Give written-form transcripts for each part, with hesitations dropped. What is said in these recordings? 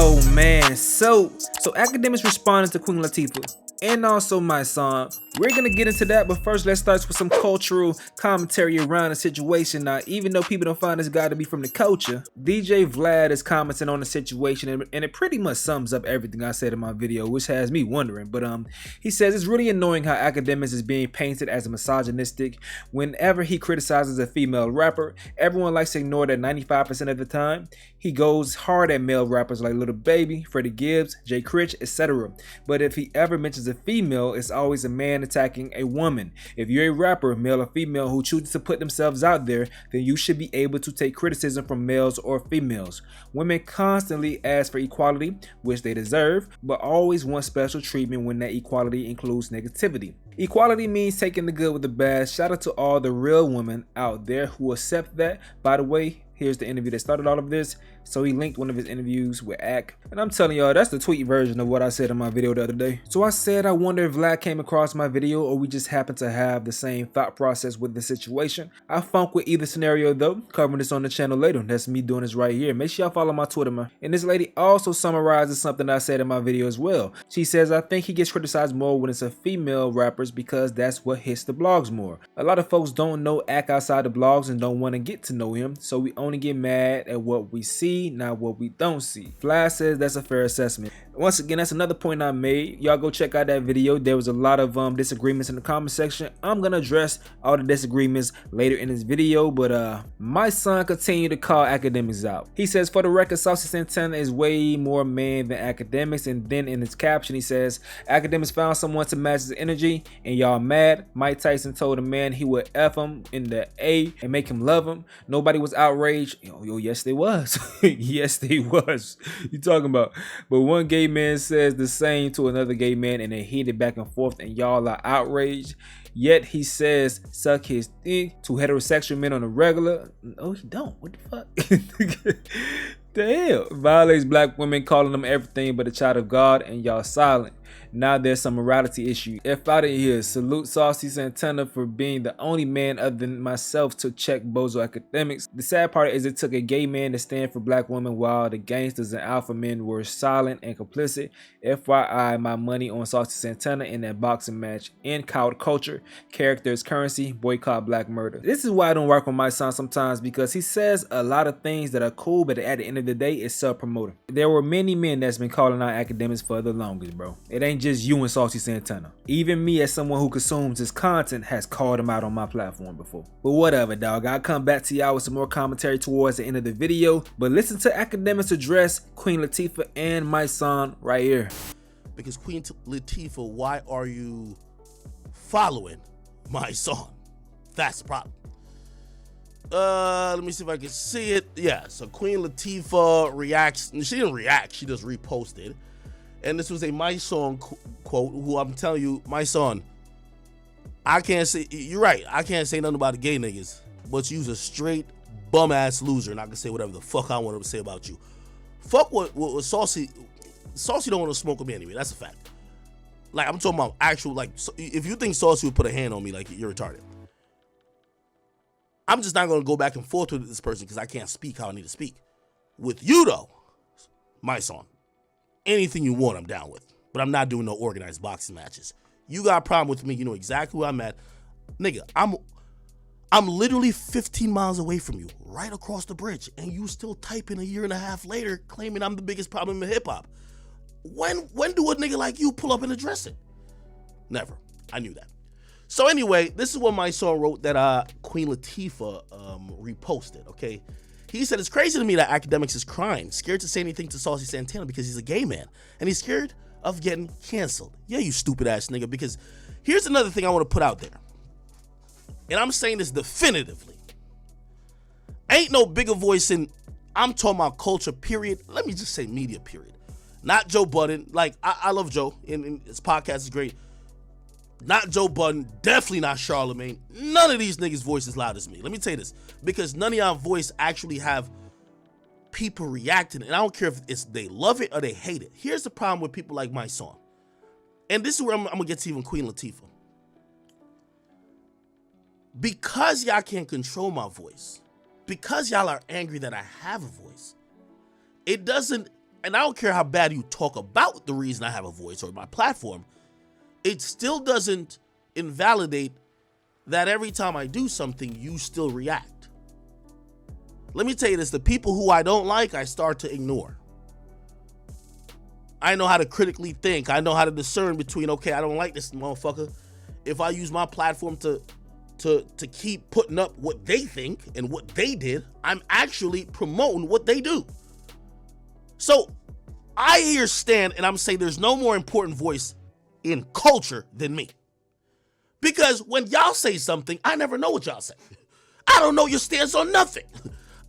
Oh man, so Akademiks responded to Queen Latifah and also Mysonne. We're gonna get into that, but first let's start with some cultural commentary around the situation. Now, even though people don't find this guy to be from the culture, DJ Vlad is commenting on the situation, and it pretty much sums up everything I said in my video, which has me wondering. But he says it's really annoying how Akademiks is being painted as a misogynistic. Whenever he criticizes a female rapper, everyone likes to ignore that 95% of the time. He goes hard at male rappers like Lil Baby, Freddie Gibbs, Jay Critch, etc. But if he ever mentions a female, it's always a man attacking a woman. If you're a rapper, male or female, who chooses to put themselves out there, then you should be able to take criticism from males or females. Women constantly ask for equality, which they deserve, but always want special treatment when that equality includes negativity. Equality means taking the good with the bad. Shout out to all the real women out there who accept that. By the way, here's the interview that started all of this. So he linked one of his interviews with Ak. And I'm telling y'all, that's the tweet version of what I said in my video the other day. So I said I wonder if Vlad came across my video or we just happen to have the same thought process with the situation. I funk with either scenario though. Covering this on the channel later. That's me doing this right here. Make sure y'all follow my Twitter, man. And this lady also summarizes something I said in my video as well. She says, I think he gets criticized more when it's a female rappers because that's what hits the blogs more. A lot of folks don't know Ak outside the blogs and don't want to get to know him. So we only get mad at what we see, not what we don't see. Vlad says that's a fair assessment. Once again, that's another point I made. Y'all go check out that video. There was a lot of disagreements in the comment section. I'm gonna address all the disagreements later in this video, but my son continued to call Akademiks out. He says, for the record, Saucy Santana is way more man than Akademiks, and then in his caption he says, Akademiks found someone to match his energy and y'all mad. Mike Tyson told a man he would F him in the A and make him love him. Nobody was outraged. Yo, yes they was. Yes they was. You talking about? But one gay man says the same to another gay man and they heated back and forth and y'all are outraged. Yet he says suck his dick to heterosexual men on a regular. No, he don't. What the fuck? The hell? Violates black women, calling them everything but a child of God, and y'all silent. Now there's some morality issue. F out of here. Salute Saucy Santana for being the only man other than myself to check Bozo Akademiks. The sad part is it took a gay man to stand for black women while the gangsters and alpha men were silent and complicit. FYI, my money on Saucy Santana in that boxing match. In coward culture, character is currency, boycott black murder. This is why I don't work with my son sometimes, because he says a lot of things that are cool, but at the end of the day, it's self-promoting. There were many men that's been calling out Akademiks for the longest, bro. It ain't just you and Saucy Santana. Even me, as someone who consumes his content, has called him out on my platform before. But whatever, dog. I'll come back to y'all with some more commentary towards the end of the video. But listen to Akademiks address Queen Latifah and Mysonne right here. Because Queen Latifah, why are you following Mysonne? That's the problem. Let me see if I can see it. Yeah, so Queen Latifah reacts. She didn't react, she just reposted. And this was a Mysonne quote, who I'm telling you, Mysonne, I can't say, you're right, I can't say nothing about the gay niggas, but you's a straight bum ass loser, and I can say whatever the fuck I want to say about you. Fuck what Saucy don't want to smoke with me anyway, that's a fact. Like, I'm talking about actual, like, if you think Saucy would put a hand on me, like, you're retarded. I'm just not going to go back and forth with this person because I can't speak how I need to speak. With you, though, Mysonne, anything you want, I'm down with. But I'm not doing no organized boxing matches. You got a problem with me, you know exactly who I'm at. Nigga, I'm literally 15 miles away from you, right across the bridge, and you still typing a year and a half later claiming I'm the biggest problem in hip-hop. When do a nigga like you pull up and address it? Never. I knew that. So anyway, this is what Mysonne wrote that Queen Latifah reposted, okay? He said, it's crazy to me that Akademiks is crying, scared to say anything to Saucy Santana because he's a gay man, and he's scared of getting canceled. Yeah, you stupid ass nigga, because here's another thing I want to put out there. And I'm saying this definitively. Ain't no bigger voice in, I'm talking about culture, period. Let me just say media, period. Not Joe Budden. Like, I love Joe, and his podcast is great. Not Joe Budden, definitely not Charlemagne. None of these niggas' voice is loud as me. Let me tell you this, because none of y'all voice actually have people reacting, and I don't care if it's they love it or they hate it. Here's the problem with people like Mysonne, and this is where I'm gonna get to even Queen Latifah. Because y'all can't control my voice, because y'all are angry that I have a voice, it doesn't and I don't care how bad you talk about the reason I have a voice or my platform, it still doesn't invalidate that every time I do something, you still react. Let me tell you this, the people who I don't like, I start to ignore. I know how to critically think. I know how to discern between, okay, I don't like this motherfucker. If I use my platform to keep putting up what they think and what they did, I'm actually promoting what they do. So I here stand and I'm saying there's no more important voice in culture than me. Because when y'all say something, I never know what y'all say. I don't know your stance on nothing.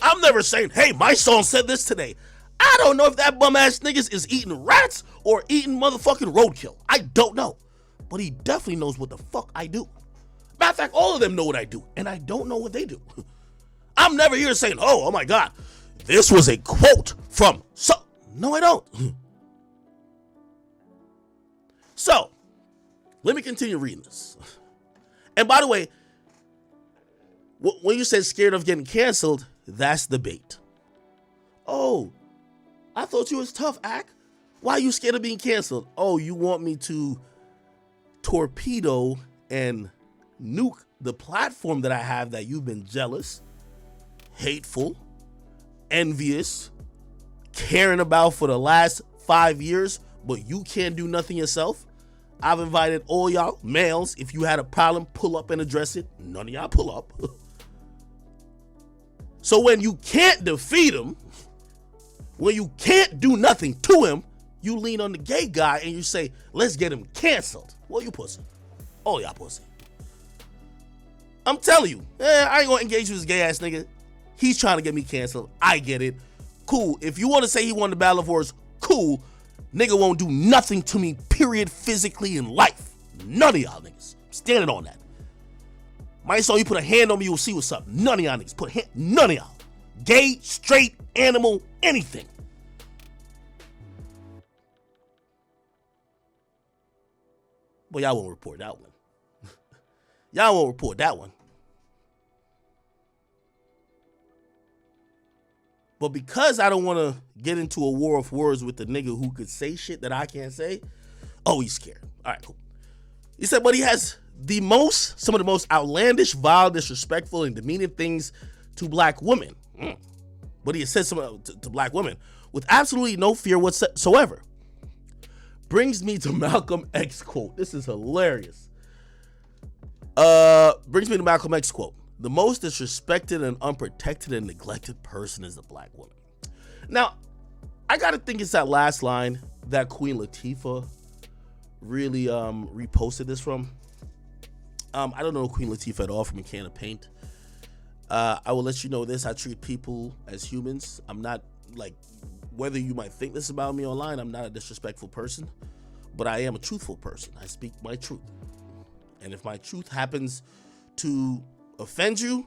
I'm never saying, hey, Mysonne said this today. I don't know if that bum ass niggas is eating rats or eating motherfucking roadkill. I don't know. But he definitely knows what the fuck I do. Matter of fact, all of them know what I do, and I don't know what they do. I'm never here saying, oh my God, this was a quote from so. No, I don't. So, let me continue reading this. And by the way, when you said scared of getting canceled, that's the bait. Oh, I thought you was tough, Ak. Why are you scared of being canceled? Oh, you want me to torpedo and nuke the platform that I have that you've been jealous, hateful, envious, caring about for the last 5 years, but you can't do nothing yourself? I've invited all y'all males. If you had a problem, pull up and address it. None of y'all pull up. So when you can't defeat him, when you can't do nothing to him, you lean on the gay guy and you say, let's get him canceled. Well, you pussy. All y'all pussy. I'm telling you, I ain't gonna engage with this gay ass nigga. He's trying to get me canceled. I get it. Cool. If you want to say he won the Battle of Words, cool. Nigga won't do nothing to me, period, physically in life. None of y'all niggas. I'm standing on that. Mysonne, you put a hand on me, you'll see what's up. None of y'all niggas. Put a hand. None of y'all. Gay, straight, animal, anything. But y'all won't report that one. Y'all won't report that one. But because I don't want to get into a war of words with the nigga who could say shit that I can't say, oh, he's scared. All right, cool. He said, but he has some of the most outlandish, vile, disrespectful, and demeaning things to black women. But he has said some to black women with absolutely no fear whatsoever. Brings me to Malcolm X quote. This is hilarious. Brings me to Malcolm X quote. The most disrespected and unprotected and neglected person is a black woman. Now, I gotta think it's that last line that Queen Latifah really reposted this from. I don't know Queen Latifah at all from a can of paint. I will let you know this. I treat people as humans. I'm not like, whether you might think this about me online, I'm not a disrespectful person, but I am a truthful person. I speak my truth. And if my truth happens to offend you,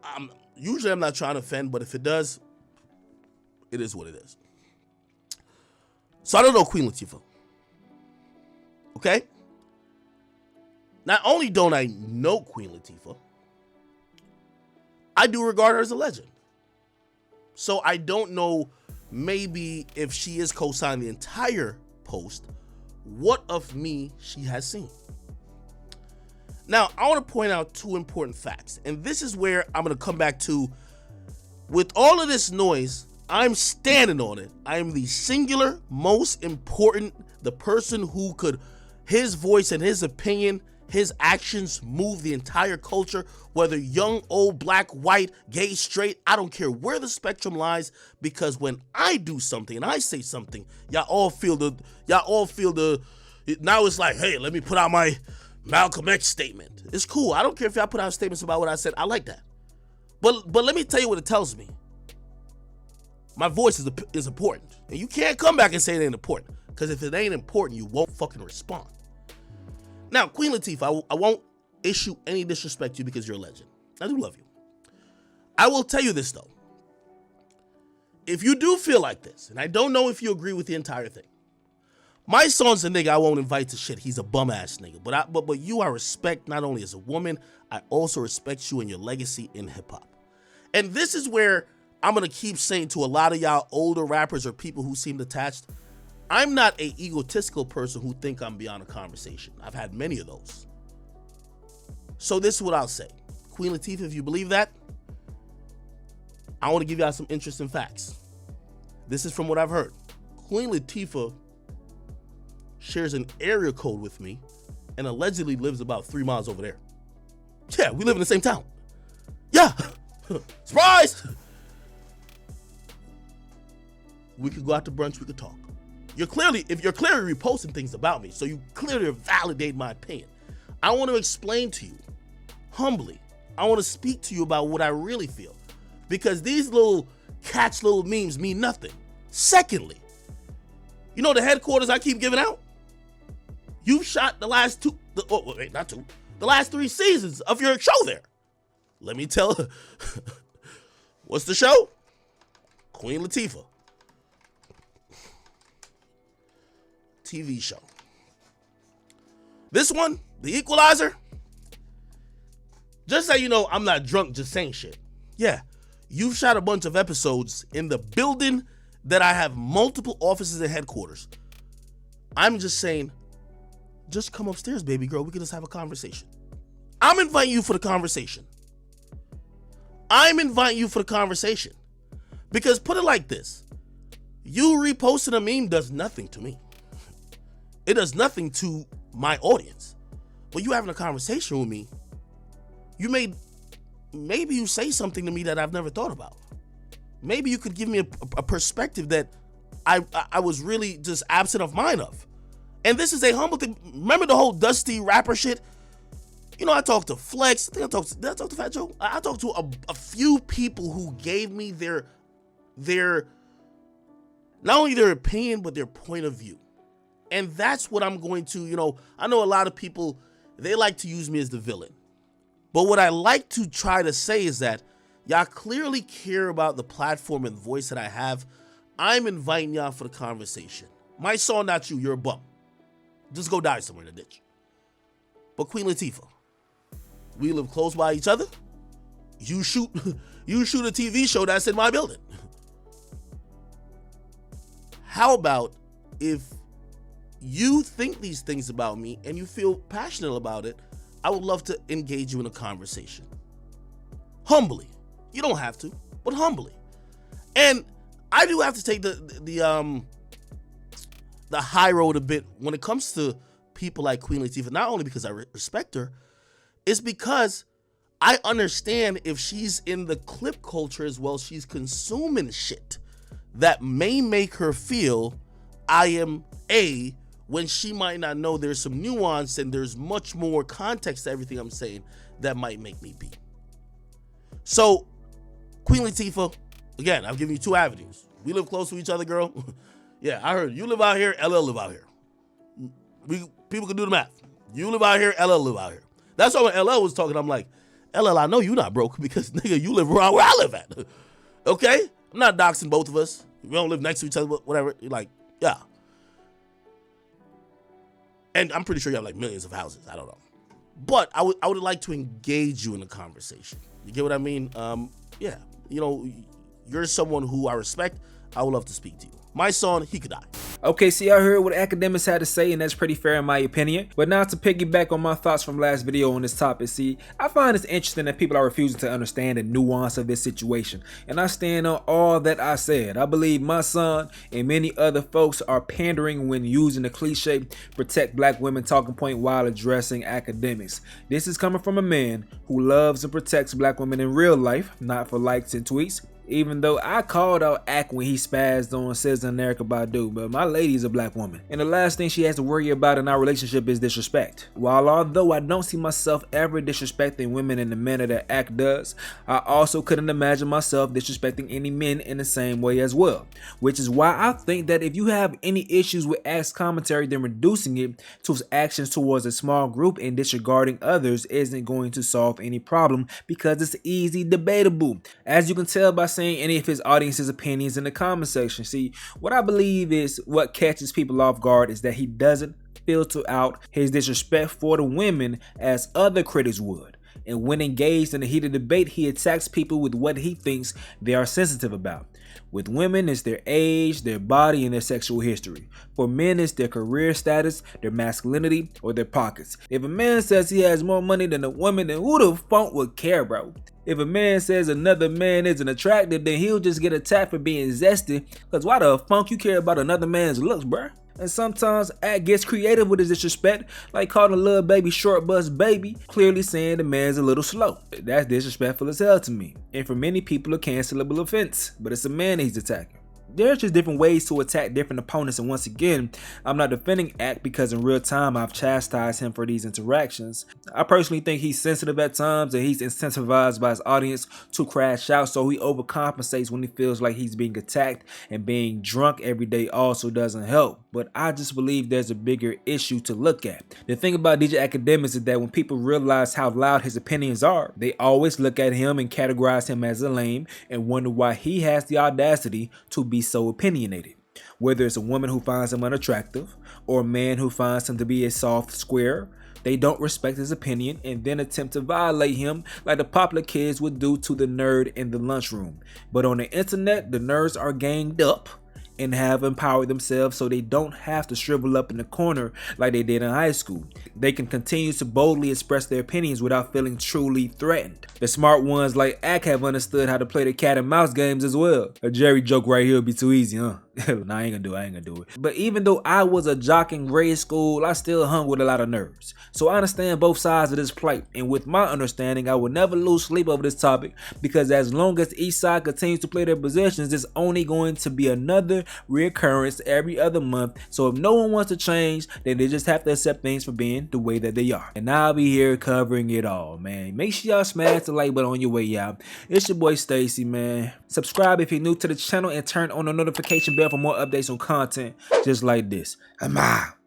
I'm not trying to offend, but if it does, it is what it is. So I don't know Queen Latifah. Okay? Not only don't I know Queen Latifah, I do regard her as a legend. So I don't know, maybe if she is co-signing the entire post, what of me she has seen. Now, I want to point out two important facts, and this is where I'm going to come back to. With all of this noise, I'm standing on it. I am the singular most important, the person who could, his voice and his opinion, his actions move the entire culture, whether young, old, black, white, gay, straight, I don't care where the spectrum lies, because when I do something and I say something, y'all all feel the, now it's like, hey, let me put out my Malcolm X statement. It's cool. I don't care if y'all put out statements about what I said. I like that. But let me tell you what it tells me. My voice is important. And you can't come back and say it ain't important. Because if it ain't important, you won't fucking respond. Now, Queen Latifah, I won't issue any disrespect to you because you're a legend. I do love you. I will tell you this, though. If you do feel like this, and I don't know if you agree with the entire thing, Mysonne's a nigga I won't invite to shit. He's a bum ass nigga. But you I respect not only as a woman, I also respect you and your legacy in hip hop. And this is where I'm going to keep saying to a lot of y'all older rappers or people who seem detached, I'm not an egotistical person who think I'm beyond a conversation. I've had many of those. So this is what I'll say. Queen Latifah, if you believe that, I want to give y'all some interesting facts. This is from what I've heard. Queen Latifah shares an area code with me and allegedly lives about 3 miles over there. Yeah, we live in the same town. Yeah. Surprise! We could go out to brunch, we could talk. If you're clearly reposting things about me, so you clearly validate my opinion. I want to explain to you, humbly, I want to speak to you about what I really feel. Because these little little memes mean nothing. Secondly, you know the headquarters I keep giving out? You've shot the last the last 3 seasons of your show there. Let me tell her. What's the show? Queen Latifah. TV show. This one, The Equalizer. Just so you know, I'm not drunk just saying shit. Yeah, you've shot a bunch of episodes in the building that I have multiple offices and headquarters. I'm just saying, just come upstairs, baby girl. We can just have a conversation. I'm inviting you for the conversation. Because put it like this. You reposting a meme does nothing to me. It does nothing to my audience. But you having a conversation with me, maybe you say something to me that I've never thought about. Maybe you could give me a perspective that I was really just absent of mind of. And this is a humble thing. Remember the whole Dusty rapper shit? You know, I talked to Flex. Did I talk to Fat Joe? I talked to a few people who gave me their not only their opinion, but their point of view. And that's what I'm going to, I know a lot of people, they like to use me as the villain. But what I like to try to say is that y'all clearly care about the platform and voice that I have. I'm inviting y'all for the conversation. Mysonne, not you. You're a bum. Just go die somewhere in the ditch. But Queen Latifah, we live close by each other. You shoot a TV show that's in my building. How about if you think these things about me and you feel passionate about it, I would love to engage you in a conversation. Humbly. You don't have to, but humbly. And I do have to take the high road a bit when it comes to people like Queen Latifah, not only because I respect her, it's because I understand if she's in the clip culture as well, she's consuming shit that may make her feel I am A, when she might not know there's some nuance and there's much more context to everything I'm saying that might make me B. So, Queen Latifah, again, I've given you 2 avenues. We live close to each other, girl. Yeah, I heard you live out here, LL live out here. People can do the math. You live out here, LL live out here. That's why when LL was talking, I'm like, LL, I know you not broke because, nigga, you live around where I live at. Okay? I'm not doxing both of us. We don't live next to each other, but whatever. You're like, yeah. And I'm pretty sure you have like millions of houses. I don't know. But I would like to engage you in a conversation. You get what I mean? Yeah. You're someone who I respect. I would love to speak to you. Mysonne, he could die. Okay, see, I heard what Akademiks had to say, and that's pretty fair in my opinion. But now to piggyback on my thoughts from last video on this topic, see, I find it's interesting that people are refusing to understand the nuance of this situation. And I stand on all that I said. I believe Mysonne and many other folks are pandering when using the cliche protect black women talking point while addressing Akademiks. This is coming from a man who loves and protects black women in real life, not for likes and tweets. Even though I called out Ak when he spazzed on SZA and Erykah Badu, but my lady is a black woman. And the last thing she has to worry about in our relationship is disrespect. Although I don't see myself ever disrespecting women in the manner that Ak does, I also couldn't imagine myself disrespecting any men in the same way as well. Which is why I think that if you have any issues with Ak's commentary, then reducing it to his actions towards a small group and disregarding others isn't going to solve any problem because it's easy debatable. As you can tell by saying any of his audience's opinions in the comment section. See, what I believe is what catches people off guard is that he doesn't filter out his disrespect for the women as other critics would. And when engaged in a heated debate, he attacks people with what he thinks they are sensitive about. With women, it's their age, their body, and their sexual history. For men, it's their career status, their masculinity, or their pockets. If a man says he has more money than a woman, then who the fuck would care, bro? If a man says another man isn't attractive, then he'll just get attacked for being zesty, cause why the fuck you care about another man's looks, bruh? And sometimes Act gets creative with his disrespect, like calling a little baby short bus baby, clearly saying the man's a little slow. That's disrespectful as hell to me, and for many people a cancelable offense, but it's a man that he's attacking. There's just different ways to attack different opponents, and once again, I'm not defending Act because in real time I've chastised him for these interactions. I personally think he's sensitive at times and he's incentivized by his audience to crash out, so he overcompensates when he feels like he's being attacked, and being drunk every day also doesn't help. But I just believe there's a bigger issue to look at. The thing about DJ Akademiks is that when people realize how loud his opinions are, they always look at him and categorize him as a lame and wonder why he has the audacity to be so opinionated. Whether it's a woman who finds him unattractive or a man who finds him to be a soft square, they don't respect his opinion and then attempt to violate him like the popular kids would do to the nerd in the lunchroom. But on the internet, the nerds are ganged up and have empowered themselves so they don't have to shrivel up in the corner like they did in high school. They can continue to boldly express their opinions without feeling truly threatened. The smart ones like Ack have understood how to play the cat and mouse games as well. A Jerry joke right here would be too easy, huh? Nah, I ain't gonna do it. But even though I was a jock in grade school, I still hung with a lot of nerds. So I understand both sides of this plight, and with my understanding, I will never lose sleep over this topic, because as long as each side continues to play their positions, it's only going to be another reoccurrence every other month. So if no one wants to change, then they just have to accept things for being the way that they are. And I'll be here covering it all, man. Make sure y'all smash the like button on your way out. It's your boy Stacy, man. Subscribe if you're new to the channel and turn on the notification bell for more updates on content just like this. I'm out.